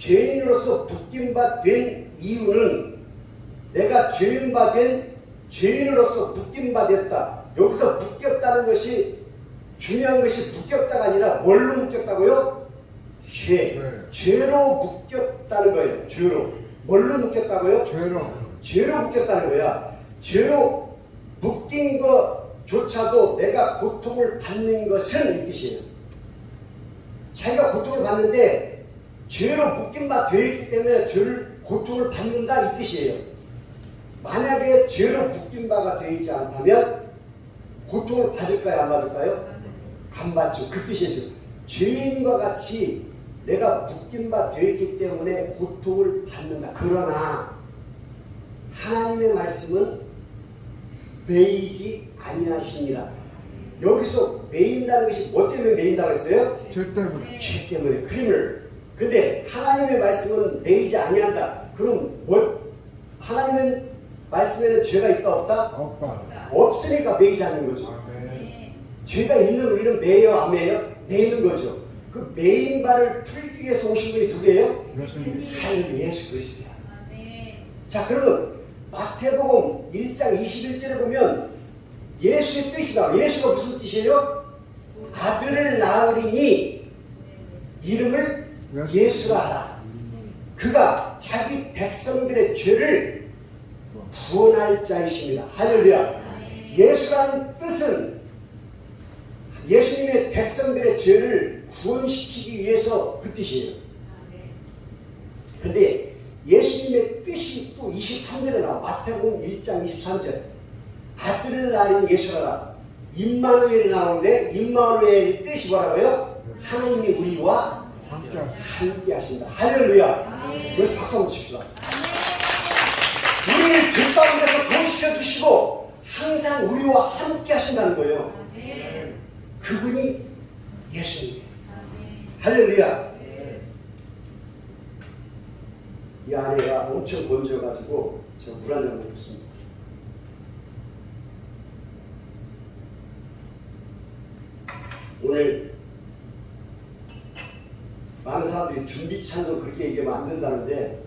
죄인으로서 묶임받은 이유는 내가 죄인받은 죄인으로서 묶임받았다. 여기서 묶였다는 것이 중요한 것이 묶였다가 아니라 뭘로 묶였다고요? 죄로 묶였다는 거예요. 죄로. 뭘로 묶였다고요? 죄로 묶였다는 거야. 죄로 묶인 것조차도 내가 고통을 받는 것은 이 뜻이에요. 자기가 고통을 받는데 죄로 묶임바 되어 있기 때문에 고통을 받는다 이 뜻이에요. 만약에 죄로 묶임바가 되어 있지 않다면 고통을 받을까요? 안 받을까요? 안 받죠. 그 뜻이죠. 죄인과 같이 내가 묶임바 되어 있기 때문에 고통을 받는다. 그러나 하나님의 말씀은 매이지 아니하시니라. 여기서 매인다는 것이 뭐 때문에 매인다고 했어요? 죄 때문에. 죄 때문에. 근데 하나님의 말씀은 매이지 아니한다. 그럼 하나님의 말씀에는 죄가 있다 없다? 없다. 없으니까 매이지 않는 거죠. 죄가 있는 우리는 매요 안 매요? 매이는 거죠. 그 매인 바를 풀기 위해서 오신 분이 누구예요? 하나님 예수 그리스도야. 자, 그러면 마태복음 1장 21절에 보면 예수의 뜻이 나와요. 예수가 무슨 뜻이에요? 아들을 낳으리니 이름을 예수라 하라. 그가 자기 백성들의 죄를 구원할 자이십니다. 할렐루야. 예수라는 뜻은 예수님의 백성들의 죄를 구원시키기 위해서 그 뜻이에요. 근데 예수님의 뜻이 또 23절에 나와. 마태복음 1장 23절. 아들을 낳은 예수라. 임마누엘이 나오는데 임마누엘의 뜻이 뭐라고요? 하나님이 우리와 함께 하신다. 할렐루야. 그래서 박수 한번 칩시다. 우리를 죄 가운데서 구원시켜 주시고 항상 우리와 함께 하신다는 거예요. 그분이 예수님이에요. 할렐루야. 이 아내가 엄청 건져가지고 제가 물 한 잔 먹겠습니다. 오늘 많은 사람들이 준비 찬송 그렇게 얘기하면 안 된다는데,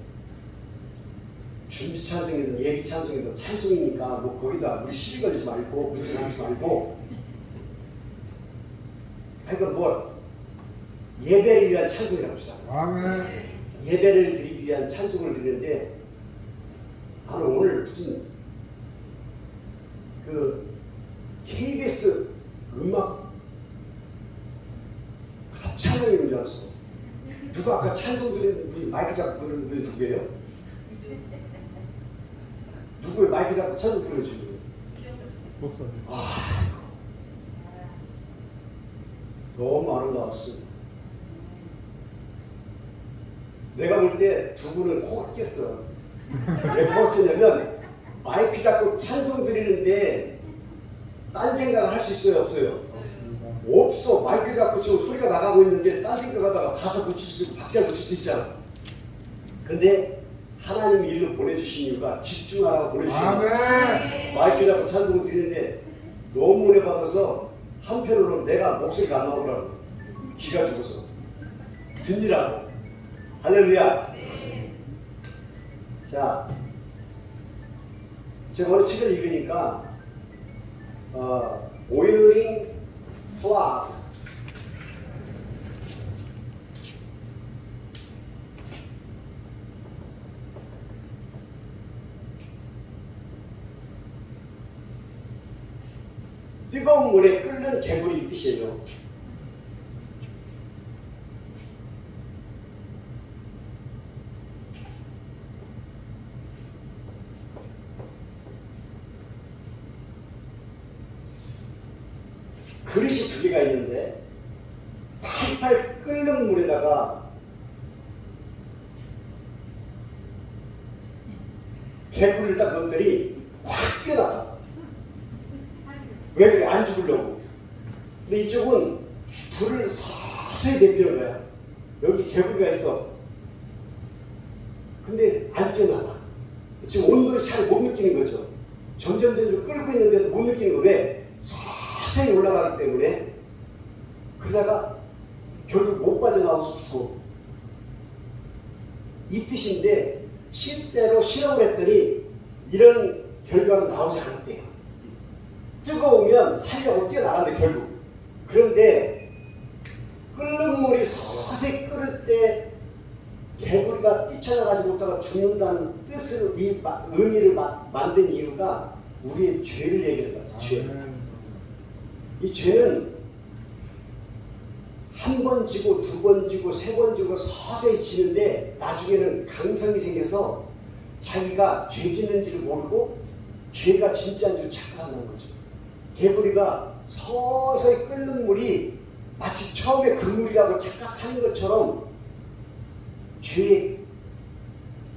준비 찬송이든 예비 찬송이든 찬송이니까 뭐 거기다 우리 시비 걸지 말고 문제 하지 말고, 하여간 뭐 예배를 위한 찬송이라고 합시다. 아멘. 예배를 드리기 위한 찬송을 드리는데, 나는 오늘 무슨 그 KBS 음악 합창단인 줄 알았어. 누가 아까 찬송 드리는 분이 마이크 잡고 부르는 분이 누구예요? 누구예요? 마이크 잡고 찬송 부르는 분이? 목사님. 너무 아름다웠어. 내가 볼 때 두 분은 코가 꼈어. 왜 코가 꼈냐면 마이크 잡고 찬송 드리는데 딴 생각을 할 수 있어요? 없어요? 없어. 마이크 잡고 지금 소리가 나가고 있는데 딴 생각하다가 가사 붙일 수 있고 박자 붙일 수 있잖아. 근데 하나님이 일로 보내주신 이유가 집중하라고 보내주신 거야. 마이크 잡고 찬송을 드리는데 너무 오래 받아서 한편으로 내가 목소리가 안 나오더라고. 기가 죽어서 듣니라고. 할렐루야. 자, 제가 어느 책을 읽으니까 Oiling Flock, 뜨거운 물에 끓는 개구리 이 뜻이에요. 그릇이 두 개가 있는데 팔팔 끓는 물에다가 개구리를 딱 넣었더니 확 뛰어나가. 왜 그래? 안 죽으려고. 근데 이쪽은 불을 서서히 내피는 거야. 여기 개구리가 있어. 근데 안 뛰어나가. 지금 온도를 잘 못 느끼는 거죠. 점점 끓고 있는데도 못 느끼는 거. 왜? 서서히 올라가기 때문에. 그러다가 결국 못 빠져나와서 죽어. 이 뜻인데 실제로 실험을 했더니 이런 결과는 나오지 않았대요. 뜨거우면 살려고 뛰어나간대 결국. 그런데 끓는 물이 서서히 끓을 때 개구리가 뛰쳐나가지 못하고 죽는다는 뜻을 의미를 만든 이유가 우리의 죄를 얘기하는 거예요. 죄. 이 죄는 한 번 지고 두 번 지고 세 번 지고 서서히 지는데 나중에는 강성이 생겨서 자기가 죄 짓는지를 모르고 죄가 진짜인 줄 착각한다는 거죠. 개구리가 서서히 끓는 물이 마치 처음에 그 물이라고 착각하는 것처럼 죄에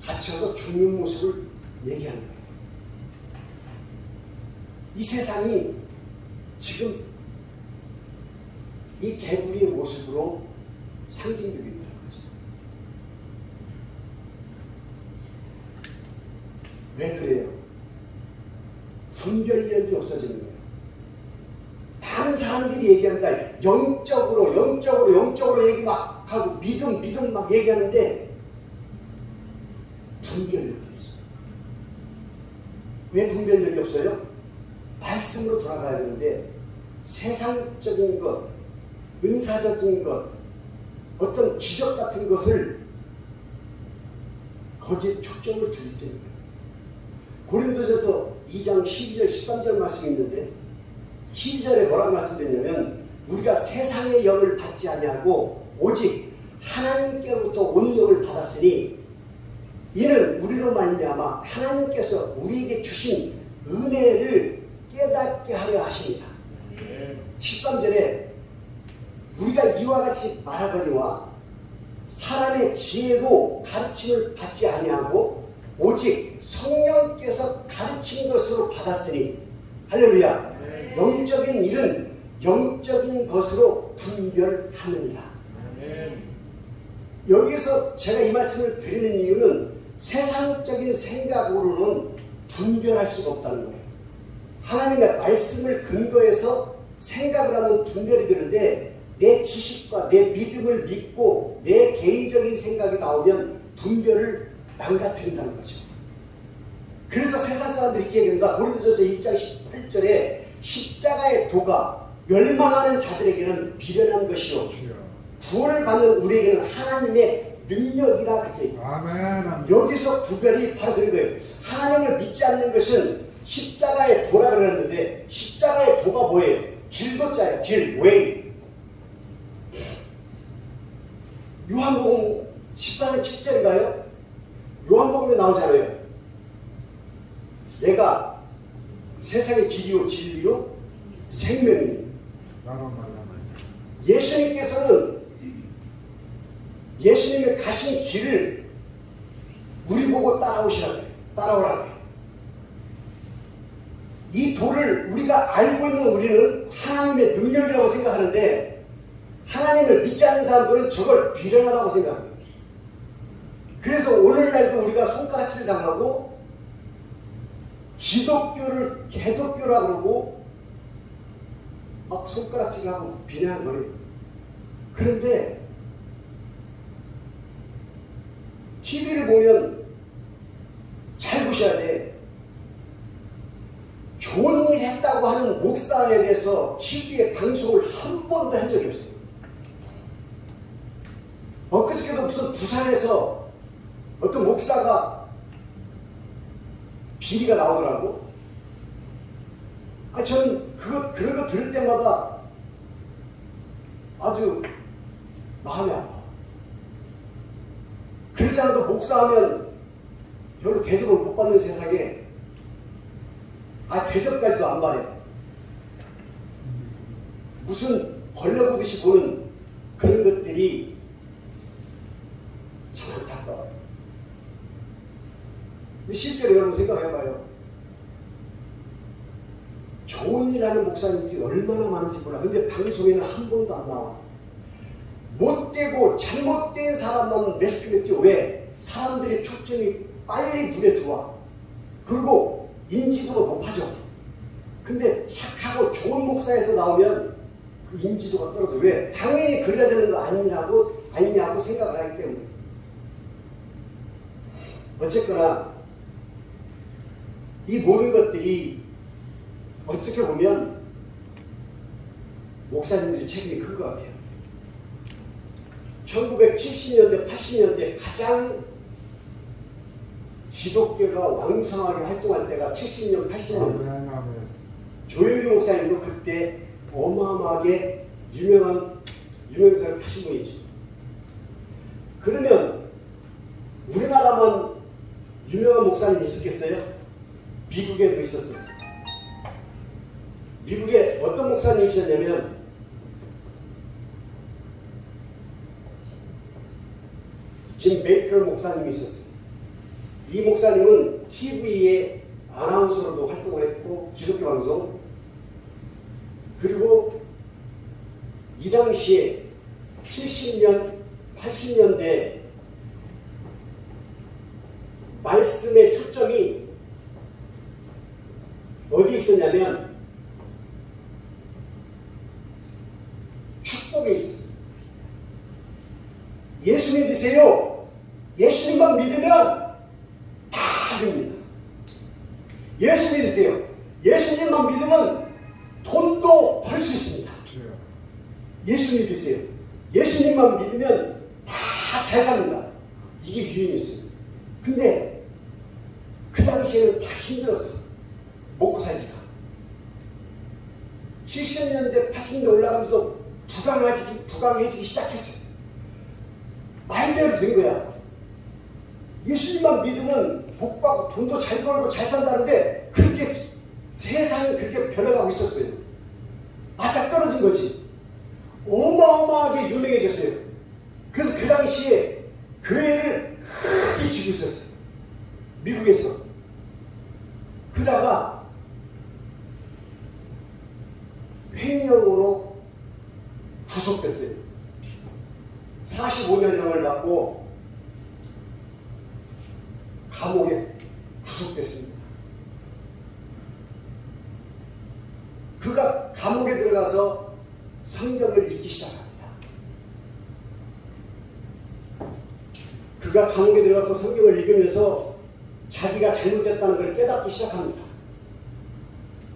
갇혀서 죽는 모습을 얘기하는 거예요. 이 세상이 지금 이 개구리의 모습으로 상징되고 있다는 거죠. 왜 그래요? 분별력이 없어지는 거예요. 많은 사람들이 얘기한다. 영적으로 얘기 막 하고 믿음 막 얘기하는데 분별력이 없어요. 왜 분별력이 없어요? 말씀으로 돌아가야 되는데 세상적인 것, 은사적인 것, 어떤 기적 같은 것을 거기에 초점을 두기 때문에 고린도전서 2장 12절 13절 말씀이 있는데 12절에 뭐라고 말씀드리냐면 우리가 세상의 영을 받지 아니하고 오직 하나님께로부터 온 영을 받았으니 이는 우리로 말미암아 하나님께서 우리에게 주신 은혜를 깨닫게 하려 하십니다. 13절에 우리가 이와 같이 말하거니와 사람의 지혜로 가르침을 받지 아니하고 오직 성령께서 가르친 것으로 받았으니 할렐루야. 영적인 일은 영적인 것으로 분별하느니라. 여기서 제가 이 말씀을 드리는 이유는 세상적인 생각으로는 분별할 수가 없다는 거예요. 하나님의 말씀을 근거해서 생각을 하면 분별이 되는데 내 지식과 내 믿음을 믿고 내 개인적인 생각이 나오면 분별을 망가뜨린다는 거죠. 그래서 세상 사람들이 이렇게 얘기합니다. 고린도전서 2장 18절에 십자가의 도가 멸망하는 자들에게는 미련한 것이요 구원을 받는 우리에게는 하나님의 능력이라 그렇게 얘기합니다. 여기서 구별이 바로 되는 거예요. 하나님을 믿지 않는 것은 십자가의 도라 그러는데 십자가의 도가 뭐예요? 길도자예요. 길, 웨이. 요한복음 14장 7절인가요? 요한복음에 나오잖아요. 내가 세상의 길이요 진리요 생명이니. 예수님께서는 예수님의 가신 길을 우리 보고 따라오시라고 해요. 따라오라고 해요. 이 도를 우리가 알고 있는 우리는 하나님의 능력이라고 생각하는데 하나님을 믿지 않는 사람들은 저걸 비련하다고 생각해요. 그래서 오늘날도 우리가 손가락질 당하고 기독교를 개독교라고 그러고 막 손가락질하고 비난거려요. 그런데 TV를 보면 잘 보셔야 돼. 좋은 일 했다고 하는 목사에 대해서 TV에 방송을 한 번도 한 적이 없어요. 엊그저께도 무슨 부산에서 어떤 목사가 비리가 나오더라고. 저는 그런 거 들을 때마다 아주 마음이 아파. 그렇지 않아도 목사하면 별로 대접을 못 받는 세상에 대접까지도 안 받아요. 무슨 걸러보듯이 보는 그런 것들이 참 안타까워요. 실제로 여러분 생각해봐요. 좋은 일 하는 목사님들이 얼마나 많은지 몰라. 근데 방송에는 한 번도 안 나와. 못되고 잘못된 사람만 매스컴했죠. 왜? 사람들의 초점이 빨리 눈에 들어와. 그리고 인지도가 높아져. 근데 착하고 좋은 목사에서 나오면 그 인지도가 떨어져. 왜? 당연히 그래야 되는 거 아니냐고 생각을 하기 때문에. 어쨌거나 이 모든 것들이 어떻게 보면 목사님들의 책임이 큰 것 같아요. 1970년대, 80년대 가장 기독교가 왕성하게 활동할 때가 70년, 80년. 조영규 목사님도 그때 어마어마하게 유명세를 타신 분이죠. 그러면 우리나라만 유명한 목사님이 있었겠어요? 미국에도 있었어요. 미국에 어떤 목사님이셨냐면 짐 베이커 목사님이 있었어요. 이 목사님은 TV에 아나운서로도 활동을 했고 기독교 방송, 그리고 이 당시에 70년, 80년대 말씀의 초점이 어디 있었냐면 축복에 있었어요. 예수 믿으세요. 예수님만 믿으면 다 됩니다. 예수 믿으세요. 예수님만 믿으면 돈도 벌 수 있습니다. 예수 믿으세요. 예수님만 믿으면 다 잘 삽니다. 이게 유행이었어요. 근데 그 당시에는 다 힘들었어요. 먹고 살기가. 70년대, 80년대 올라가면서 부강해지기 시작했어요. 말대로 된 거야. 예수님만 믿으면 복 받고 돈도 잘 벌고 잘 산다는데 그렇게 세상이 그렇게 변해가고 있었어요. 맞아 떨어진 거지. 어마어마하게 유명해졌어요. 그래서 그 당시에 교회를 크게 쥐고 있었어요. 미국에서. 그러다가 횡령으로 구속됐어요. 45년형을 받고 감옥에 구속됐습니다. 그가 감옥에 들어가서 성경을 읽기 시작합니다. 그가 감옥에 들어가서 성경을 읽으면서 자기가 잘못했다는 걸 깨닫기 시작합니다.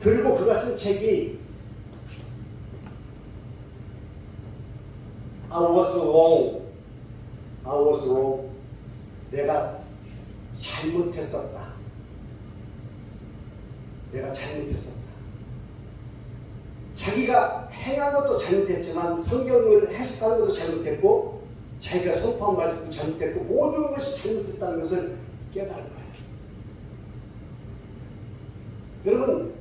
그리고 그가 쓴 책이 I was wrong. I was wrong. 내가 잘못했었다. 내가 잘못했었다. 자기가 행한 것도 잘못했지만 성경을 해석한 것도 잘못했고 자기가 선포한 말씀도 잘못했고 모든 것이 잘못했다는 것을 깨달은 거예요. 여러분,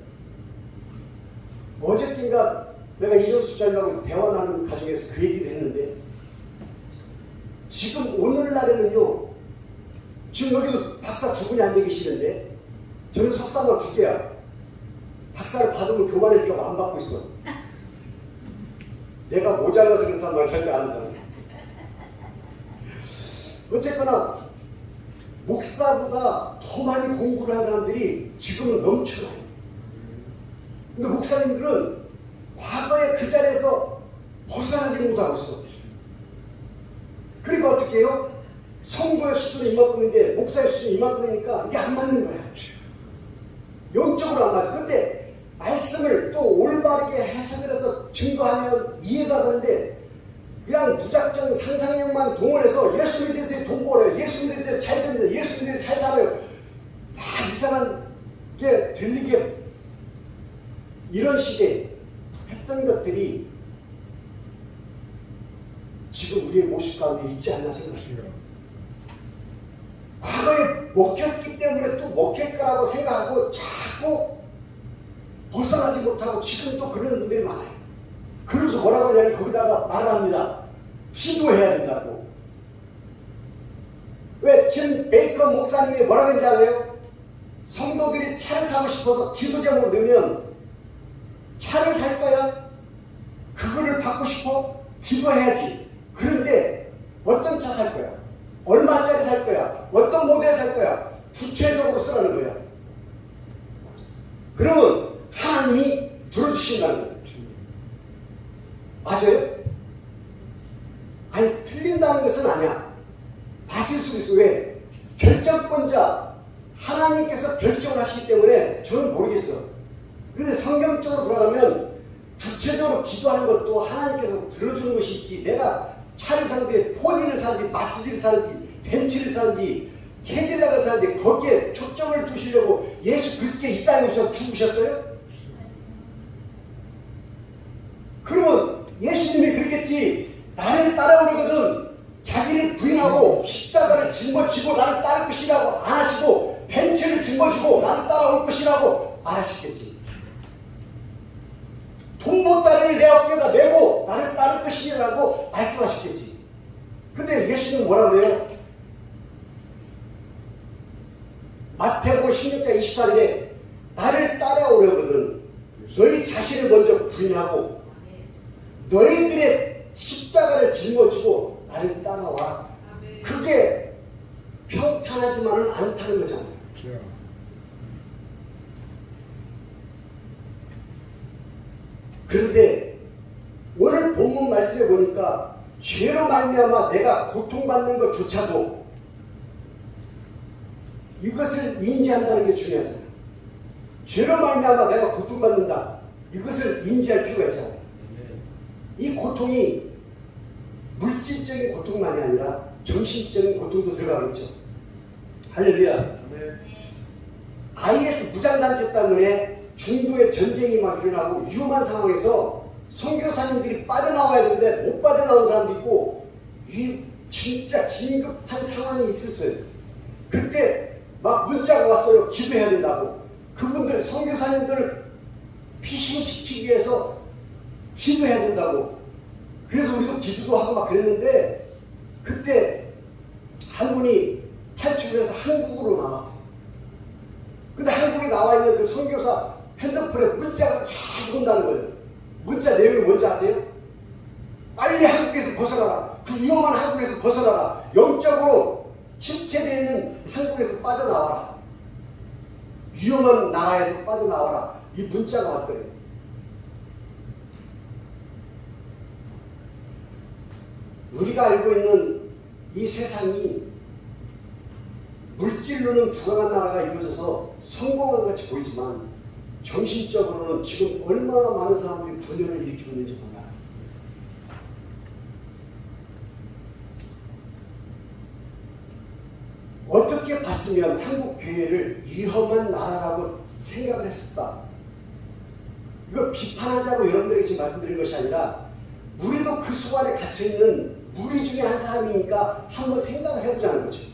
어저께인가 내가 이정수 집사님하고 대화 나누는 가정에서 그 얘기를 했는데 지금 오늘날에는요, 지금 여기도 박사 두 분이 앉아 계시는데 저는 석사가 두 개야. 박사를 받으면 교관해 줄까 안 받고 있어. 내가 모자라서 그렇단 말 절대 안 하는 사람. 어쨌거나 목사보다 더 많이 공부를 한 사람들이 지금은 넘쳐나요. 근데 목사님들은 과거에 그 자리에서 벗어나지 못하고 있어. 그러니까 어떻게 해요? 성도의 수준이 이만큼인데 목사의 수준이 이만큼이니까 이게 안 맞는 거야. 영적으로 안 맞아. 근데 말씀을 또 올바르게 해석을 해서 증거하면 이해가 가는데 그냥 무작정 상상력만 동원해서 예수 믿으세요 돈 벌어요. 예수 믿으세요 잘 됩니다. 예수 믿으세요 잘 살아요. 막 이상한 게 들리게 이런 식의 했던 것들이 지금 우리의 모습 가운데 있지 않나 생각해요. 과거에 먹혔기 때문에 또 먹힐 거라고 생각하고 자꾸 벗어나지 못하고 지금 또 그런 분들이 많아요. 그러면서 뭐라고 하냐면 거기다가 말을 합니다. 기도해야 된다고. 왜 짐 베이커 목사님이 뭐라고 했는지 알아요? 성도들이 차를 사고 싶어서 기도 제목을 넣으면 차를 살 거야? 그거를 받고 싶어? 기도해야지. 그런데 어떤 차 살 거야? 얼마짜리 살 거야? 어떤 모델 살 거야? 구체적으로 쓰라는 거야. 그러면 하나님이 들어주신다는 거예요. 맞아요? 아니 틀린다는 것은 아니야. 맞을 수 있어. 왜? 결정권자 하나님께서 결정을 하시기 때문에 저는 모르겠어. 그런데 성경적으로 돌아가면 구체적으로 기도하는 것도 하나님께서 들어주는 것이 있지, 내가 차를 사는데 포니를 사는지 마티즈를 사는지 벤츠를 사는지 캐딜락을 사는지 거기에 초점을 두시려고 예수 그리스도께 이 땅에 오셔서 죽으셨어요? 그러면 예수님이 그랬겠지. 나를 따라오려거든 자기를 부인하고 십자가를 짊어지고 나를 따를 것이라고 안 하시고 벤츠를 짊어지고 나를 따라올 것이라고 안 하셨겠지. 동보따리를 내 어깨에다 메고 나를 따를 것이라고 말씀하셨겠지. 근데 예수님은 뭐라고 해요? 마태복음 16장 24절에 나를 따라오려거든 너희 자신을 먼저 부인하고 너희들의 십자가를 짊어지고 나를 따라와. 그게 평탄하지만은 않다는 거잖아요. 그런데 오늘 본문 말씀에 보니까 죄로 말미암아 내가 고통받는 것조차도 이것을 인지한다는 게 중요하잖아요. 죄로 말미암아 내가 고통받는다. 이것을 인지할 필요가 있잖아요. 이 고통이 물질적인 고통만이 아니라 정신적인 고통도 들어가겠죠. 할렐루야. IS 무장단체 때문에 중도에 전쟁이 막 일어나고 위험한 상황에서 선교사님들이 빠져나와야 되는데 못 빠져나온 사람도 있고 이 진짜 긴급한 상황이 있었어요. 그때 막 문자가 왔어요. 기도해야 된다고. 그분들 선교사님들을 피신시키기 위해서 기도해야 된다고. 그래서 우리도 기도도 하고 막 그랬는데 그때 한 분이 탈출을 해서 한국으로 나왔어요. 근데 한국에 나와 있는 그 선교사 핸드폰에 문자가 계속 온다는 거예요. 문자 내용이 뭔지 아세요? 빨리 한국에서 벗어나라. 그 위험한 한국에서 벗어나라. 영적으로 침체되어 있는 한국에서 빠져나와라. 위험한 나라에서 빠져나와라. 이 문자가 왔더래요. 우리가 알고 있는 이 세상이 물질로는 부강한 나라가 이루어져서 성공한 것 같이 보이지만 정신적으로는 지금 얼마나 많은 사람들이 분열을 일으키고 있는지 몰라요. 어떻게 봤으면 한국 교회를 위험한 나라라고 생각을 했을까? 이거 비판하자고 여러분들에게 지금 말씀드린 것이 아니라 우리도 그 속 안에 갇혀있는 무리 중에 한 사람이니까 한번 생각을 해보자는 거죠.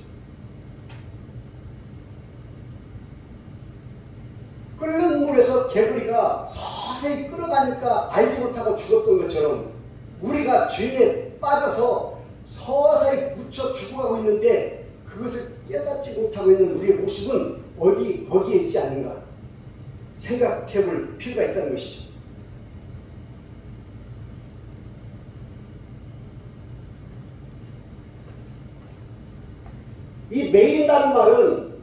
끓는 물에서 개구리가 서서히 끓어가니까 알지 못하고 죽었던 것처럼 우리가 죄에 빠져서 서서히 묻혀 죽어가고 있는데 그것을 깨닫지 못하고 있는 우리의 모습은 거기에 있지 않는가 생각해 볼 필요가 있다는 것이죠. 이 매인다는 말은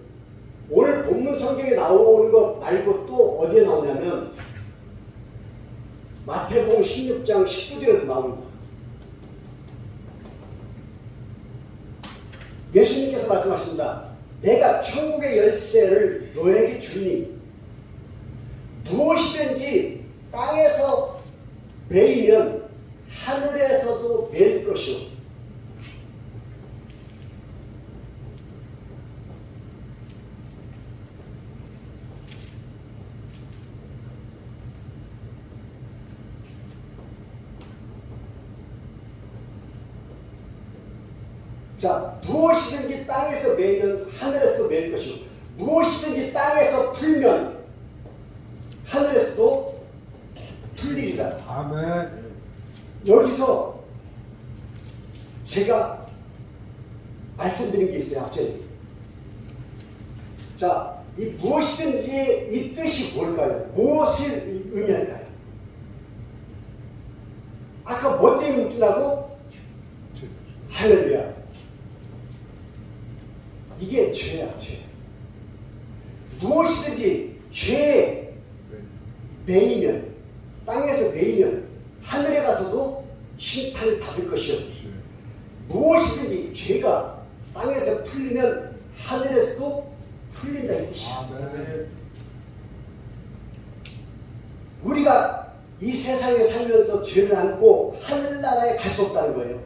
오늘 본문 성경에 나오는 것 말고 또 어디에 나오냐면 마태복음 16장 19절에도 나옵니다. 예수님께서 말씀하십니다. 내가 천국의 열쇠를 너에게 주니 무엇이든지 땅에서 매이면 하늘에서도 매일 것이요. 자, 무엇이든지 땅에서 매이면 하늘에서도 매일 것이고 무엇이든지 땅에서 풀면 하늘에서도 풀리리라. 아멘. 여기서 제가 말씀드린 게 있어요. 앞전에. 자, 이 무엇이든지의 이 뜻이 뭘까요? 무엇을 의미할까요? 아까 뭐 때문에 웃긴다고? 할렐루야. 이게 죄야, 죄. 무엇이든지 죄에 매이면, 땅에서 매이면 하늘에 가서도 심판을 받을 것이요. 무엇이든지 죄가 땅에서 풀리면 하늘에서도 풀린다 이 뜻이야. 아멘. 우리가 이 세상에 살면서 죄를 안고 하늘나라에 갈 수 없다는 거예요.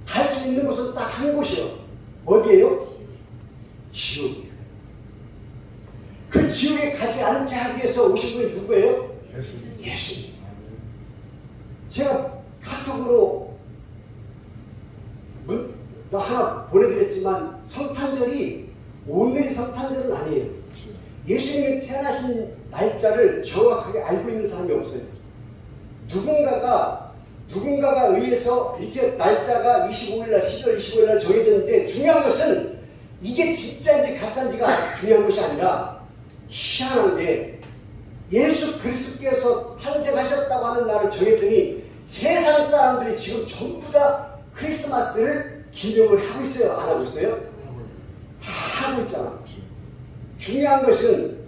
갈 수 있는 곳은 딱 한 곳이요. 어디예요? 지옥이에요. 그 지옥에 가지 않게 하기 위해서 오신 분이 누구예요? 예수님. 제가 카톡으로 하나 보내드렸지만 성탄절이 오늘이 성탄절은 아니에요. 예수님이 태어나신 날짜를 정확하게 알고 있는 사람이 없어요. 누군가가 의해서 이렇게 날짜가 25일날 12월 25일날 정해졌는데 중요한 것은 이게 진짜인지 가짜인지가 중요한 것이 아니라 희한한 게 예수 그리스도께서 탄생하셨다고 하는 날을 정했더니 세상 사람들이 지금 전부 다 크리스마스를 기념을 하고 있어요? 안 하고 있어요? 다 하고 있잖아. 중요한 것은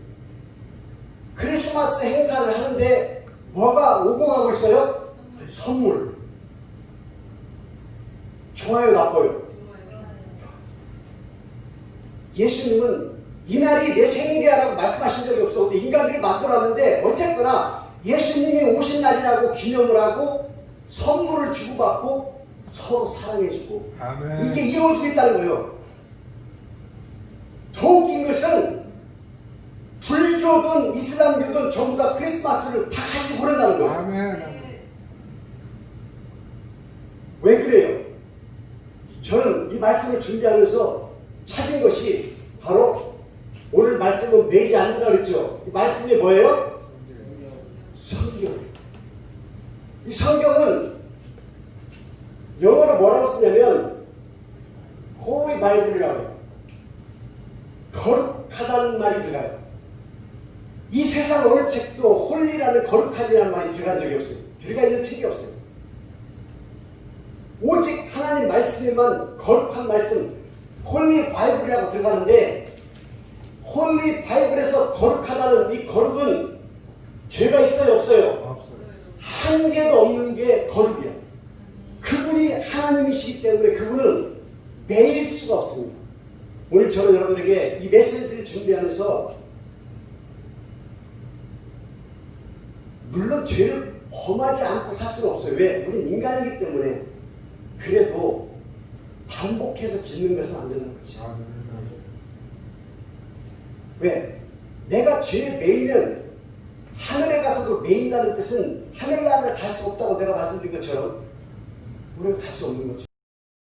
크리스마스 행사를 하는데 뭐가 오고 가고 있어요? 선물. 좋아요, 나빠요? 예수님은 이날이 내 생일이라고 말씀하신 적이 없어. 근데 인간들이 만들어놨는데 어쨌거나 예수님이 오신 날이라고 기념을 하고 선물을 주고받고 서로 사랑해주고 아멘. 이게 이루어지고 있다는 거예요. 더 웃긴 것은 불교든 이슬람교든 전부 다 크리스마스를 다 같이 보낸다는 거예요. 아멘. 왜 그래요? 저는 이 말씀을 준비하면서 찾은 것이 바로 오늘 말씀은 매지 않는다 그랬죠. 이 말씀이 뭐예요? 성경. 이 성경은 영어로 뭐라고 쓰냐면 Holy Bible이라고 해요. 거룩하다는 말이 들어가요. 이 세상 어느 책도 홀리라는 거룩하다는 말이 들어간 적이 없어요. 들어가 있는 책이 없어요. 오직 하나님 말씀에만 거룩한 말씀, 홀리 바이블이라고 들어가는데 홀리 바이블에서 거룩하다는 이 거룩은 죄가 있어요? 없어요? 없어요. 한 개도 없는 게 거룩이야. 그분이 하나님이시기 때문에 그분은 매일 수가 없습니다. 오늘 저는 여러분에게 이 메시지를 준비하면서 물론 죄를 범하지 않고 살 수는 없어요. 왜? 우린 인간이기 때문에. 그래도 반복해서 짓는 것은 안 되는 거지. 왜? 내가 죄에 매이면 하늘에 가서도 매인다는 뜻은 하늘나라를 갈 수 없다고 내가 말씀드린 것처럼 우리가 갈 수 없는 거지.